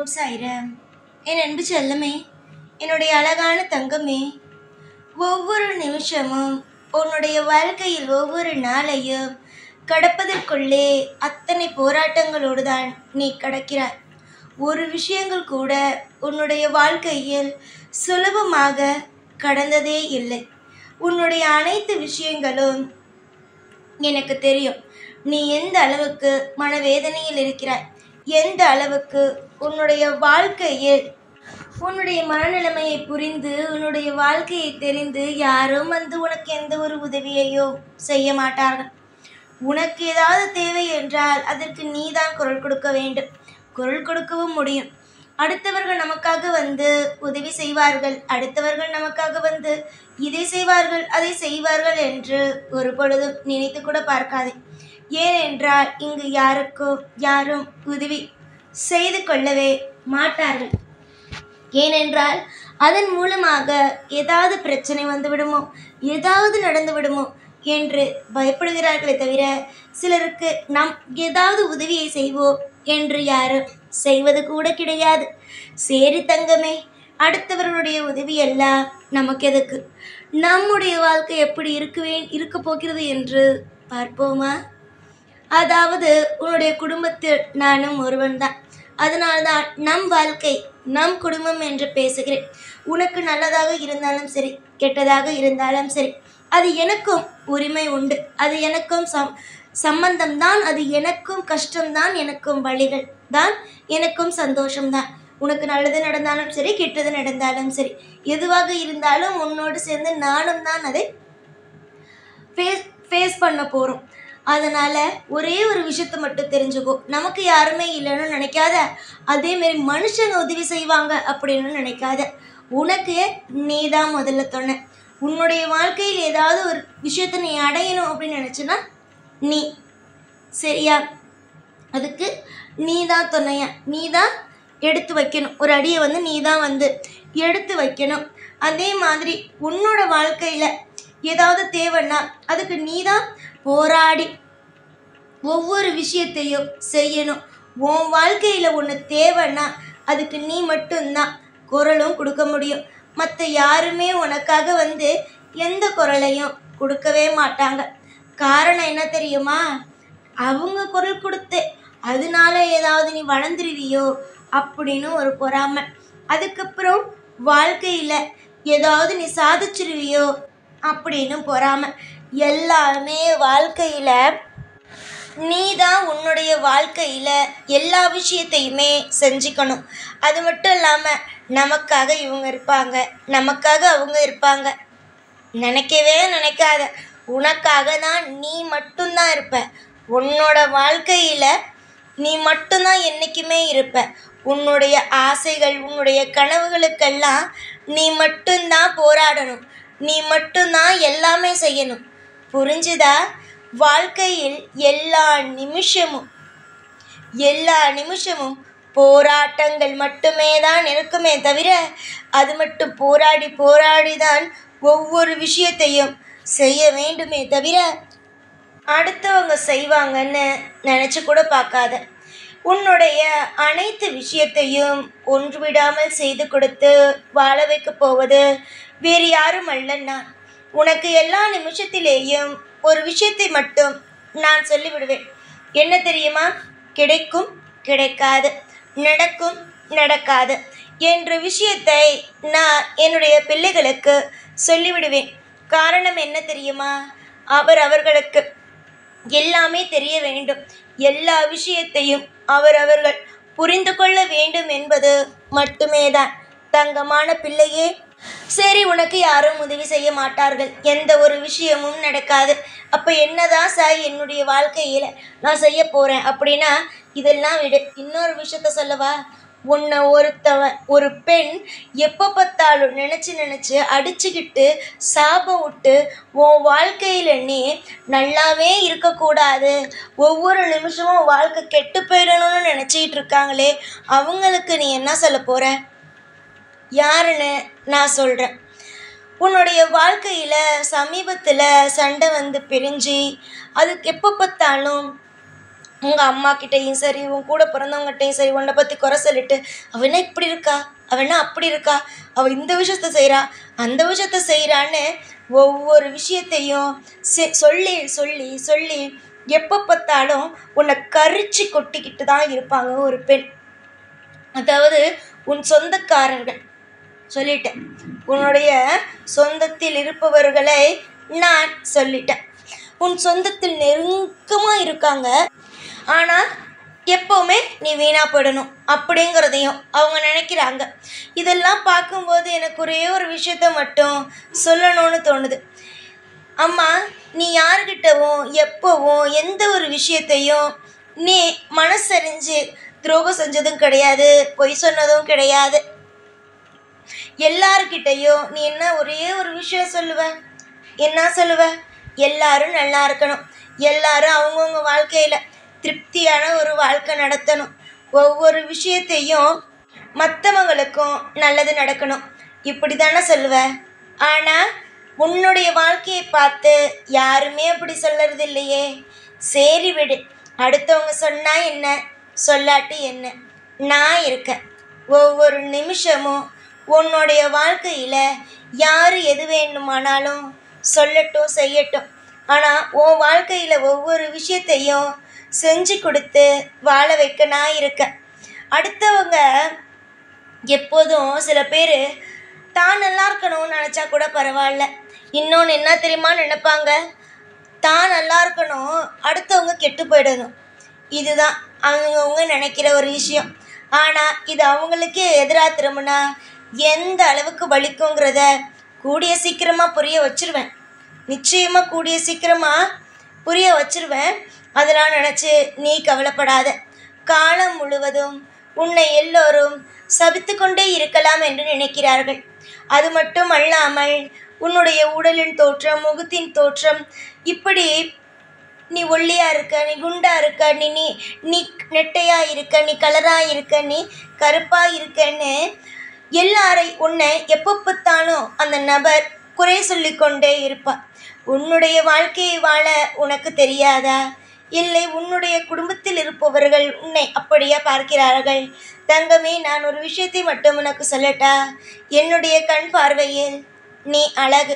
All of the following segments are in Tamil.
ஓம் சாய்ராம். என் அன்பு செல்லமே, என்னுடைய அழகான தங்கமே, ஒவ்வொரு நிமிஷமும் உன்னுடைய வாழ்க்கையில் ஒவ்வொரு நாளையும் கடப்பதற்குள்ளே அத்தனை போராட்டங்களோடு தான் நீ கடக்கிறாய். ஒரு விஷயங்கள் கூட உன்னுடைய வாழ்க்கையில் சுலபமாக கடந்ததே இல்லை. உன்னுடைய அனைத்து விஷயங்களும் எனக்கு தெரியும். நீ எந்த அளவுக்கு மனவேதனையில் இருக்கிறாய், எந்த அளவுக்கு உன்னுடைய வாழ்க்கையில் உன்னுடைய மனநிலைமையை புரிந்து உன்னுடைய வாழ்க்கையை தெரிந்து யாரும் உனக்கு எந்த ஒரு உதவியையோ செய்ய மாட்டார்கள். உனக்கு ஏதாவது தேவை என்றால் அதற்கு நீதான் குரல் கொடுக்க வேண்டும். குரல் கொடுக்கவும் முடியும். அடுத்தவர்கள் நமக்காக உதவி செய்வார்கள், அடுத்தவர்கள் நமக்காக இதை செய்வார்கள் அதை செய்வார்கள் என்று ஒரு பொழுதும் நினைத்து கூட பார்க்காதே. ஏனென்றால் இங்கு யாரும் உதவி செய்து கொள்ளவே மாட்டார்கள். ஏனென்றால் அதன் மூலமாக ஏதாவது பிரச்சனை வந்துவிடுமோ, ஏதாவது நடந்து விடுமோ என்று பயப்படுகிறார்களே தவிர சிலருக்கு நாம் ஏதாவது உதவியை செய்வோம் என்று யாரும் செய்வது கூட கிடையாது. சரி தங்கமே, அடுத்தவர்களுடைய உதவி எல்லாம் நமக்கு எதுக்கு? நம்முடைய வாழ்க்கை எப்படி இருக்க போகிறது என்று பார்ப்போமா? அதாவது உன்னுடைய குடும்பத்தில் நானும் ஒருவன்தான். அதனால்தான் நம் வாழ்க்கை நம் குடும்பம் என்று பேசுகிறேன். உனக்கு நல்லதாக இருந்தாலும் சரி, கெட்டதாக இருந்தாலும் சரி, அது எனக்கும் உரிமை உண்டு. அது எனக்கும் சம்பந்தம்தான். அது எனக்கும் கஷ்டம்தான், எனக்கும் வழிகள் தான், எனக்கும் சந்தோஷம்தான். உனக்கு நல்லது நடந்தாலும் சரி, கெட்டது நடந்தாலும் சரி, எதுவாக இருந்தாலும் உன்னோடு சேர்ந்து நானும் தான் அதை ஃபேஸ் பண்ண போகிறோம். அதனால் ஒரே ஒரு விஷயத்தை மட்டும் தெரிஞ்சுக்கோ. நமக்கு யாருமே இல்லைன்னு நினைக்காத. அதேமாரி மனுஷங்க உதவி செய்வாங்க அப்படின்னு நினைக்காத. உனக்கு நீ தான் முதல்ல துணை. உன்னுடைய வாழ்க்கையில் ஏதாவது ஒரு விஷயத்தை நீ அடையணும் அப்படின்னு நினச்சின்னா நீ சரியா, அதுக்கு நீ தான் துணையா, நீ தான் எடுத்து வைக்கணும். ஒரு அடியை நீ தான் எடுத்து வைக்கணும். அதே மாதிரி உன்னோட வாழ்க்கையில் ஏதாவது தேவைன்னா அதுக்கு நீ தான் போராடி ஒவ்வொரு விஷயத்தையும் செய்யணும். உன் வாழ்க்கையில் ஒன்று தேவைன்னா அதுக்கு நீ மட்டும்தான் குரலும் கொடுக்க முடியும். மற்ற யாருமே உனக்காக எந்த குரலையும் கொடுக்கவே மாட்டாங்க. காரணம் என்ன தெரியுமா? அவங்க குரல் கொடுத்து அதனால ஏதாவது நீ வளர்ந்துருவியோ அப்படின்னு ஒரு பொறாமை. அதுக்கப்புறம் வாழ்க்கையில் ஏதாவது நீ சாதிச்சிருவியோ அப்படின்னு பொறாமை. எல்லாருமே வாழ்க்கையில் நீ தான் உன்னுடைய வாழ்க்கையில் எல்லா விஷயத்தையுமே செஞ்சுக்கணும். அது மட்டும் இல்லாமல் நமக்காக இவங்க இருப்பாங்க, நமக்காக அவங்க இருப்பாங்க நினைக்கவே நினைக்காத. உனக்காக தான் நீ மட்டும்தான் இருப்ப. உன்னோட வாழ்க்கையில் நீ மட்டும்தான் என்றைக்குமே இருப்ப. உன்னுடைய ஆசைகள், உன்னுடைய கனவுகளுக்கெல்லாம் நீ மட்டும்தான் போராடணும். நீ மட்டும்தான் எல்லாமே செய்யணும். புரிஞ்சுதா? வாழ்க்கையில் எல்லா நிமிஷமும் போராட்டங்கள் மட்டுமே தான் இருக்குமே தவிர அது மட்டும் போராடி தான் ஒவ்வொரு விஷயத்தையும் செய்ய வேண்டுமே தவிர அடுத்தவங்க செய்வாங்கன்னு நினச்சி கூட பார்க்காத. உன்னுடைய அனைத்து விஷயத்தையும் ஒன்று விடாமல் செய்து கொடுத்து வாழ வைக்க போவது வேறு யாரும் அல்லன்னா. உனக்கு எல்லா நிமிஷத்திலேயும் ஒரு விஷயத்தை மட்டும் நான் சொல்லிவிடுவேன். என்ன தெரியுமா? கிடைக்கும் கிடைக்காது, நடக்கும் நடக்காது என்ற விஷயத்தை நான் என்னுடைய பிள்ளைகளுக்கு சொல்லிவிடுவேன். காரணம் என்ன தெரியுமா? அவர்களுக்கு எல்லாமே தெரிய வேண்டும். எல்லா விஷயத்தையும் அவர்கள் புரிந்து கொள்ள வேண்டும் என்பது மட்டுமே தான். தங்கமான பிள்ளையே, சரி உனக்கு யாரும் உதவி செய்ய மாட்டார்கள், எந்த ஒரு விஷயமும் நடக்காது. அப்போ என்னதான் சாய் என்னுடைய வாழ்க்கையில் நான் செய்ய போகிறேன் அப்படின்னா இதெல்லாம் விடு. இன்னொரு விஷயத்த சொல்லவா? உன்னை ஒரு பெண் எப்போ பார்த்தாலும் நினச்சி அடிச்சுக்கிட்டு சாபம் விட்டு உன் வாழ்க்கையில் நீ நல்லாவே இருக்கக்கூடாது, ஒவ்வொரு நிமிஷமும் வாழ்க்கை கெட்டு போயிடணும்னு நினச்சிக்கிட்டு இருக்காங்களே, அவங்களுக்கு நீ என்ன சொல்ல போகிற? யாருன்னு நான் சொல்கிறேன். உன்னுடைய வாழ்க்கையில் சமீபத்தில் சண்டை பிரிஞ்சு அதுக்கு எப்போ பார்த்தாலும் உங்கள் அம்மா கிட்டேயும் சரி, உன் கூட பிறந்தவங்ககிட்டையும் சரி, உன்னை பற்றி குறை சொல்லிட்டு அவள் என்ன இப்படி இருக்கா, அவள் என்ன அப்படி இருக்கா, அவள் இந்த விஷயத்த செய்கிறா, அந்த விஷயத்த செய்கிறான்னு ஒவ்வொரு விஷயத்தையும் சொல்லி சொல்லி சொல்லி எப்போ பார்த்தாலும் உன்னை கரிச்சு கொட்டிக்கிட்டு தான் இருப்பாங்க ஒரு பெண். அதாவது உன் சொந்தக்காரர்கள், சொல்லிட்டேன், உன்னுடைய சொந்தத்தில் இருப்பவர்களை நான் சொல்லிட்டேன். உன் சொந்தத்தில் நெருக்கமாக இருக்காங்க, ஆனால் எப்போவுமே நீ வீணாக போயிடணும் அப்படிங்கிறதையும் அவங்க நினைக்கிறாங்க. இதெல்லாம் பார்க்கும்போது எனக்கு ஒரே ஒரு விஷயத்த மட்டும் சொல்லணும்னு தோணுது. அம்மா, நீ யார்கிட்டவும் எப்போவும் எந்த ஒரு விஷயத்தையும் நீ மனசறிஞ்சு துரோகம் செஞ்சதும் கிடையாது, பொய் சொன்னதும் கிடையாது. எல்லார்கிட்டையும் நீ என்ன ஒரே ஒரு விஷயம் சொல்லுவ, என்ன சொல்லுவ? எல்லாரும் நல்லா இருக்கணும், எல்லாரும் அவங்கவுங்க வாழ்க்கையில் திருப்தியான ஒரு வாழ்க்கை நடத்தணும், ஒவ்வொரு விஷயத்தையும் மற்றவங்களுக்கும் நல்லது நடக்கணும், இப்படி தானே சொல்லுவ. ஆனால் உன்னுடைய வாழ்க்கையை பார்த்து யாருமே அப்படி சொல்கிறது இல்லையே. சரி விடு, அடுத்தவங்க சொன்னால் என்ன, சொல்லாட்டி என்ன, நான் இருக்கேன். ஒவ்வொரு நிமிஷமும் உன்னுடைய வாழ்க்கையில் யார் எது வேணுமானாலும் சொல்லட்டும் செய்யட்டும், ஆனால் உன் வாழ்க்கையில் ஒவ்வொரு விஷயத்தையும் செஞ்சு கொடுத்து வாழ வைக்க நான் இருக்கேன். அடுத்தவங்க எப்போதும் சில பேர் தான் நல்லா இருக்கணும்னு நினச்சா கூட பரவாயில்ல, இன்னொன்று என்ன தெரியுமா நினைப்பாங்க, தான் நல்லா இருக்கணும், அடுத்தவங்க கெட்டு போயிடணும். இதுதான் அவங்கவுங்க நினைக்கிற ஒரு விஷயம். ஆனால் இது அவங்களுக்கே எதிராக திரும்பினா எந்த அளவுக்கு வலிக்குங்கிறத கூடிய சீக்கிரமாக புரிய வச்சிருவேன். நிச்சயமாக கூடிய சீக்கிரமாக புரிய வச்சிருவேன். அதெல்லாம் நினச்சி நீ கவலைப்படாத. காலம் முழுவதும் உன்னை எல்லோரும் சபித்து கொண்டே இருக்கலாம் என்று நினைக்கிறார்கள். அது மட்டும் அல்லாமல் உன்னுடைய உடலின் தோற்றம், முகத்தின் தோற்றம், இப்படி நீ ஒல்லியாக இருக்க, நீ குண்டாக இருக்க, நீ நீ நீ நெட்டையாக இருக்க, நீ கலராக இருக்க, நீ கருப்பாக இருக்கன்னு எல்லாரை உன்னை எப்போ பார்த்தாலும் அந்த நபர் குறை சொல்லி கொண்டே இருப்பார். உன்னுடைய வாழ்க்கையை வாழ உனக்கு தெரியாதா? இல்லை உன்னுடைய குடும்பத்தில் இருப்பவர்கள் உன்னை அப்படியே பார்க்கிறார்கள்? தங்கமே, நான் ஒரு விஷயத்தை மட்டும் உனக்கு சொல்லட்டா? என்னுடைய கண் பார்வையில் நீ அழகு,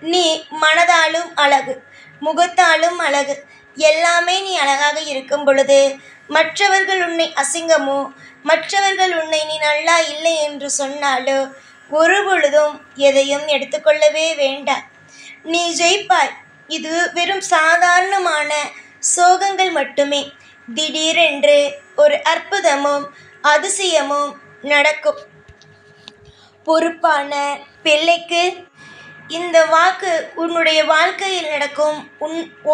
நீ மனதாலும் அழகு, முகத்தாலும் அழகு, எல்லாமே நீ அழகாக இருக்கும் பொழுது மற்றவர்கள் உன்னை அசிங்கமோ, மற்றவர்கள் உன்னை நீ நல்லா இல்லை என்று சொன்னாலோ ஒரு பொழுதும் எதையும் எடுத்துக்கொள்ளவே வேண்டாம். நீ ஜெயிப்பாய். இது வெறும் சாதாரணமான சோகங்கள் மட்டுமே. திடீரென்று ஒரு அற்புதமும் அதிசயமும் நடக்கும். பொறுப்பான பிள்ளைக்கு இந்த வாக்கு உன்னுடைய வாழ்க்கையில் நடக்கும்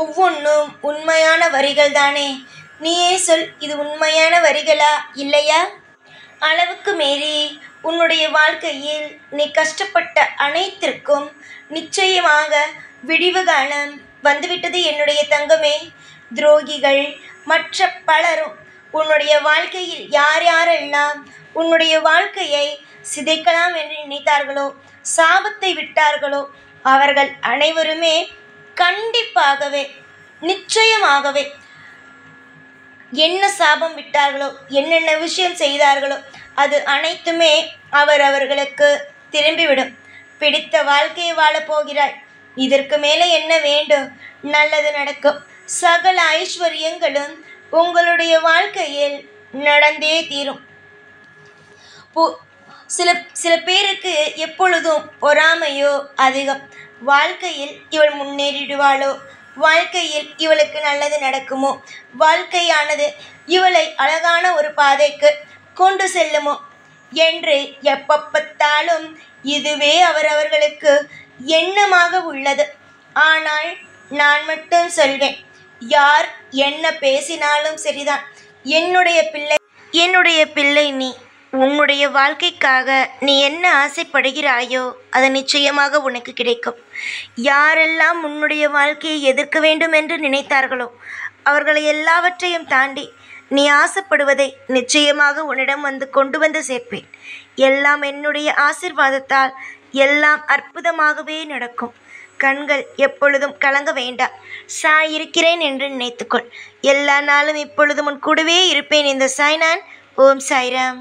ஒவ்வொன்றும் உண்மையான வரிகள் தானே. நீயே சொல், இது உண்மையான வரிகளா இல்லையா? அளவுக்கு மீறி உன்னுடைய வாழ்க்கையில் நீ கஷ்டப்பட்ட அனைத்திற்கும் நிச்சயமாக விடிவு காலம் வந்துவிட்டது என்னுடைய தங்கமே. துரோகிகள் மற்ற பலரும் உன்னுடைய வாழ்க்கையில் யார் யாரெல்லாம் உன்னுடைய வாழ்க்கையை சிதைக்கலாம் என்று நினைத்தார்களோ, சாபத்தை விட்டார்களோ, அவர்கள் அனைவருமே கண்டிப்பாகவே நிச்சயமாகவே என்ன சாபம் விட்டார்களோ, என்னென்ன விஷயம் செய்தார்களோ அது அனைத்துமே அவர்களுக்கு திரும்பிவிடும். பிடித்த வாழ்க்கையை வாழப்போகிறாய். இதற்கு மேலே என்ன வேண்டும்? நல்லது நடக்கும். சகல ஐஸ்வர்யங்களும் உங்களுடைய வாழ்க்கையில் நடந்தே தீரும். சில பேருக்கு எப்பொழுதும் பொறாமையோ அதிகம். வாழ்க்கையில் இவள் முன்னேறிடுவாளோ, வாழ்க்கையில் இவளுக்கு நல்லது நடக்குமோ, வாழ்க்கையானது இவளை அழகான ஒரு பாதைக்கு கொண்டு செல்லுமோ என்று எப்போ பார்த்தாலும் இதுவே அவர்களுக்கு எண்ணமாக உள்ளது. ஆனால் நான் மட்டும் சொல்வேன், யார் என்ன பேசினாலும் சரிதான். என்னுடைய பிள்ளை நீ. உன்னுடைய வாழ்க்கைக்காக நீ என்ன ஆசைப்படுகிறாயோ அது நிச்சயமாக உனக்கு கிடைக்கும். யாரெல்லாம் உன்னுடைய வாழ்க்கையை எதிர்க்க வேண்டும் என்று நினைத்தார்களோ அவர்களை எல்லாவற்றையும் தாண்டி நீ ஆசைப்படுவதை நிச்சயமாக உன்னிடம் கொண்டு வந்து சேர்ப்பேன். எல்லாம் என்னுடைய ஆசீர்வாதத்தால் எல்லாம் அற்புதமாகவே நடக்கும். கண்கள் எப்பொழுதும் கலங்க வேண்டாம். சாய் இருக்கிறேன் என்று நினைத்துக்கொள். எல்லா நாளும் இப்பொழுதும் உன் கூடவே இருப்பேன். இந்த சாய்நான். ஓம் சாய்ராம்.